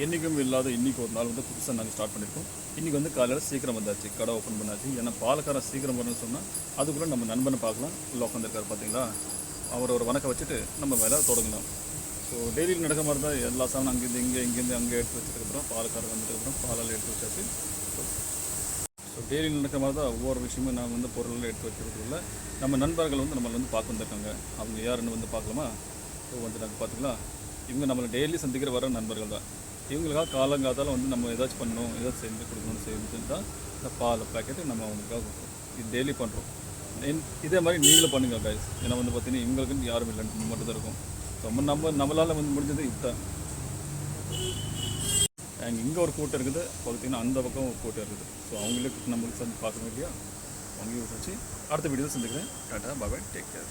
என்றைக்கும் இல்லாத இன்றைக்கி ஒரு நாள் வந்து புதுசாக நாங்கள் ஸ்டார்ட் பண்ணியிருக்கோம். இன்றைக்கி வந்து காலையில் சீக்கிரம் வந்தாச்சு, கடை ஓப்பன் பண்ணாச்சு. ஏன்னா பாலக்காரன் சீக்கிரம் வரணும்னு சொன்னால் அதுக்குள்ளே நம்ம நண்பனை பார்க்கலாம். உள்ள உட்காந்துருக்காரு பார்த்தீங்களா, அவரை ஒரு வணக்கம் வச்சுட்டு நம்ம வேலை தொடங்கலாம். ஸோ டெய்லியில் நடக்க மாதிரி தான் எல்லா சாமானும் அங்கேருந்து இங்கேருந்து அங்கே எடுத்து வச்சதுக்கப்புறம் பாலக்காரர் வந்ததுக்கப்புறம் பாலெல்லாம் எடுத்து வச்சாச்சு. ஸோ டெய்லியில் நடக்க மாதிரி தான் ஒவ்வொரு விஷயமும் நான் வந்து பொருளெல்லாம் எடுத்து வைக்கிறதுக்குள்ள நம்ம நண்பர்கள் வந்து நம்மளை வந்து பார்க்க வந்திருக்காங்க. அவங்க யாருன்னு வந்து பார்க்கலாமா? ஸோ வந்து நாங்கள் பார்த்துக்கலாம். இவங்க நம்மளை டெய்லி சந்திக்கிற வர நண்பர்கள் தான். இவங்களுக்காக காலங்காத்தால் வந்து நம்ம ஏதாச்சும் பண்ணணும், ஏதாச்சும் செஞ்சு கொடுக்கணும்னு செஞ்சு தான் இந்த பால் பேக்கெட்டு நம்ம அவங்களுக்காக கொடுப்போம். இது டெய்லி பண்ணுறோம். இதே மாதிரி நீங்களும் பண்ணுங்கள் கைஸ். ஏன்னா வந்து பார்த்தீங்கன்னா இவங்களுக்குன்னு யாரும் இல்லைன்னு மட்டும் தான் இருக்கும். நம்மளால் வந்து முடிஞ்சது இதுதான். இங்கே ஒரு கூட்டம் இருக்குது, பார்த்தீங்கன்னா அந்த பக்கம் ஒரு கூட்டம் இருக்குது. ஸோ அவங்களுக்கு நம்மளுக்கு சேர்ந்து பார்க்கணும் இல்லையா? அவங்களையும் வச்சு அடுத்த வீடியோ செஞ்சுக்கிறேன். டாட்டா பாய், டேக் கேர்.